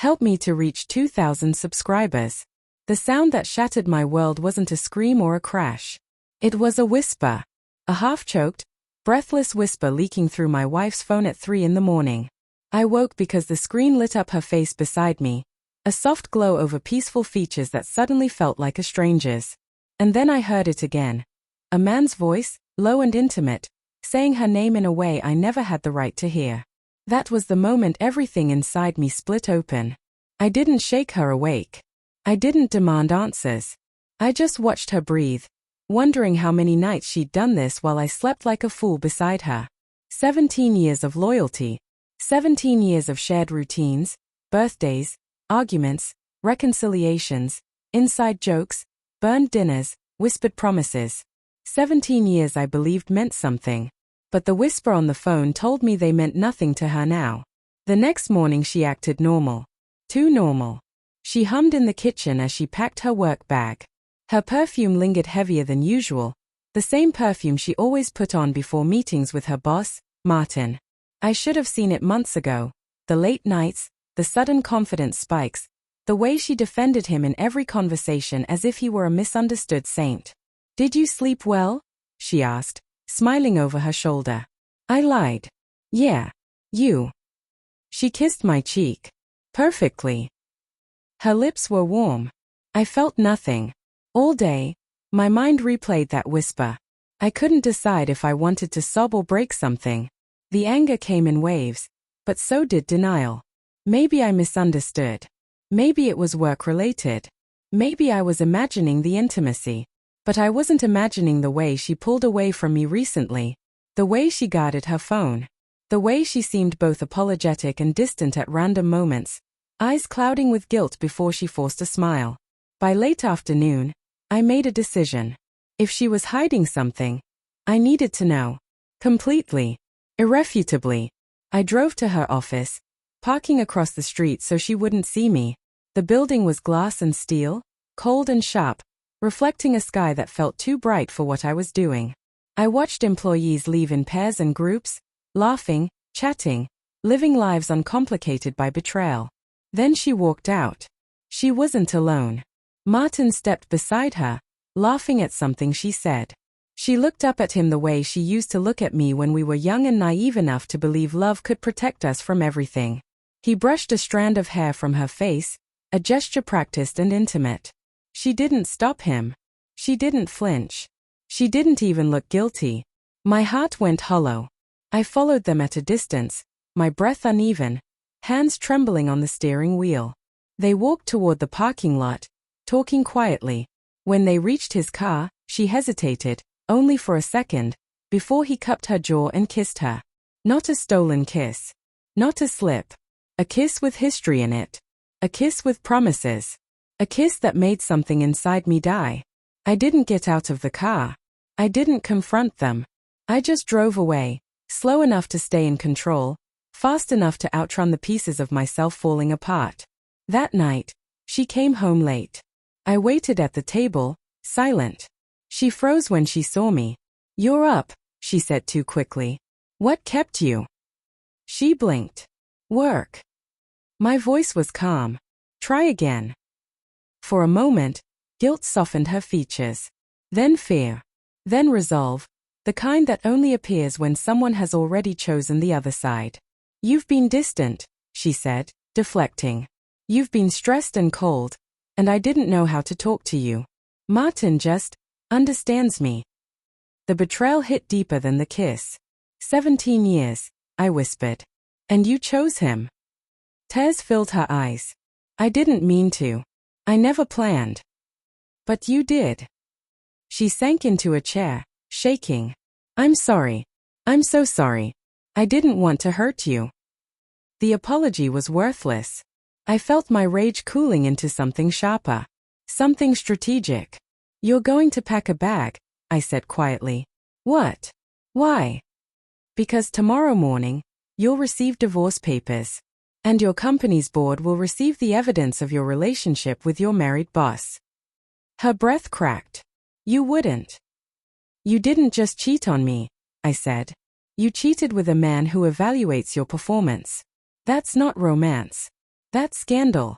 Help me to reach 2,000 subscribers. The sound that shattered my world wasn't a scream or a crash. It was a whisper. A half-choked, breathless whisper leaking through my wife's phone at 3 a.m. I woke because the screen lit up her face beside me, a soft glow over peaceful features that suddenly felt like a stranger's. And then I heard it again. A man's voice, low and intimate, saying her name in a way I never had the right to hear. That was the moment everything inside me split open. I didn't shake her awake. I didn't demand answers. I just watched her breathe, wondering how many nights she'd done this while I slept like a fool beside her. 17 years of loyalty. 17 years of shared routines, birthdays, arguments, reconciliations, inside jokes, burned dinners, whispered promises. 17 years I believed meant something. But the whisper on the phone told me they meant nothing to her now. The next morning she acted normal. Too normal. She hummed in the kitchen as she packed her work bag. Her perfume lingered heavier than usual, the same perfume she always put on before meetings with her boss, Martin. I should have seen it months ago. The late nights, the sudden confidence spikes, the way she defended him in every conversation as if he were a misunderstood saint. "Did you sleep well?" she asked, smiling over her shoulder. I lied. "Yeah. You." She kissed my cheek. "Perfectly." Her lips were warm. I felt nothing. All day, my mind replayed that whisper. I couldn't decide if I wanted to sob or break something. The anger came in waves, but so did denial. Maybe I misunderstood. Maybe it was work-related. Maybe I was imagining the intimacy. But I wasn't imagining the way she pulled away from me recently. The way she guarded her phone. The way she seemed both apologetic and distant at random moments, eyes clouding with guilt before she forced a smile. By late afternoon, I made a decision. If she was hiding something, I needed to know. Completely. Irrefutably. I drove to her office, parking across the street so she wouldn't see me. The building was glass and steel, cold and sharp, reflecting a sky that felt too bright for what I was doing. I watched employees leave in pairs and groups, laughing, chatting, living lives uncomplicated by betrayal. Then she walked out. She wasn't alone. Martin stepped beside her, laughing at something she said. She looked up at him the way she used to look at me when we were young and naive enough to believe love could protect us from everything. He brushed a strand of hair from her face, a gesture practiced and intimate. She didn't stop him. She didn't flinch. She didn't even look guilty. My heart went hollow. I followed them at a distance, my breath uneven, hands trembling on the steering wheel. They walked toward the parking lot, talking quietly. When they reached his car, she hesitated, only for a second, before he cupped her jaw and kissed her. Not a stolen kiss. Not a slip. A kiss with history in it. A kiss with promises. A kiss that made something inside me die. I didn't get out of the car. I didn't confront them. I just drove away, slow enough to stay in control, fast enough to outrun the pieces of myself falling apart. That night, she came home late. I waited at the table, silent. She froze when she saw me. "You're up," she said too quickly. "What kept you?" She blinked. "Work." My voice was calm. "Try again." For a moment, guilt softened her features. Then fear. Then resolve, the kind that only appears when someone has already chosen the other side. "You've been distant," she said, deflecting. "You've been stressed and cold, and I didn't know how to talk to you. Martin just understands me." The betrayal hit deeper than the kiss. 17 years, I whispered. "And you chose him." Tears filled her eyes. "I didn't mean to. I never planned." "But you did." She sank into a chair, shaking. "I'm sorry. I'm so sorry. I didn't want to hurt you." The apology was worthless. I felt my rage cooling into something sharper. Something strategic. "You're going to pack a bag," I said quietly. "What? Why?" "Because tomorrow morning, you'll receive divorce papers. And your company's board will receive the evidence of your relationship with your married boss." Her breath cracked. "You wouldn't." "You didn't just cheat on me," I said. "You cheated with a man who evaluates your performance. That's not romance. That scandal.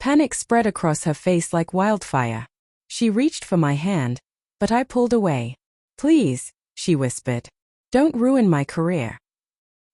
Panic spread across her face like wildfire. She reached for my hand, but I pulled away. Please, she whispered. Don't ruin my career.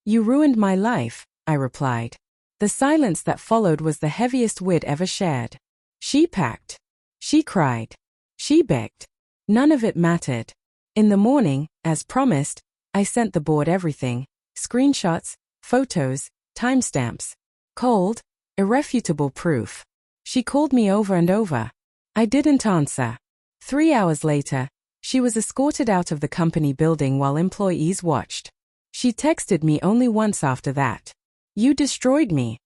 You ruined my life, I replied. The silence that followed was the heaviest we'd ever shared. She packed. She cried. She begged. None of it mattered. In the morning, as promised, I sent the board everything: screenshots, photos, timestamps. Cold, irrefutable proof. She called me over and over. I didn't answer. 3 hours later, she was escorted out of the company building while employees watched. She texted me only once after that. You destroyed me.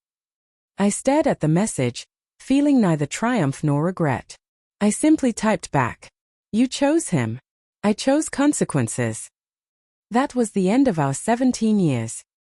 I stared at the message, feeling neither triumph nor regret. I simply typed back. You chose him. I chose consequences. That was the end of our 17 years.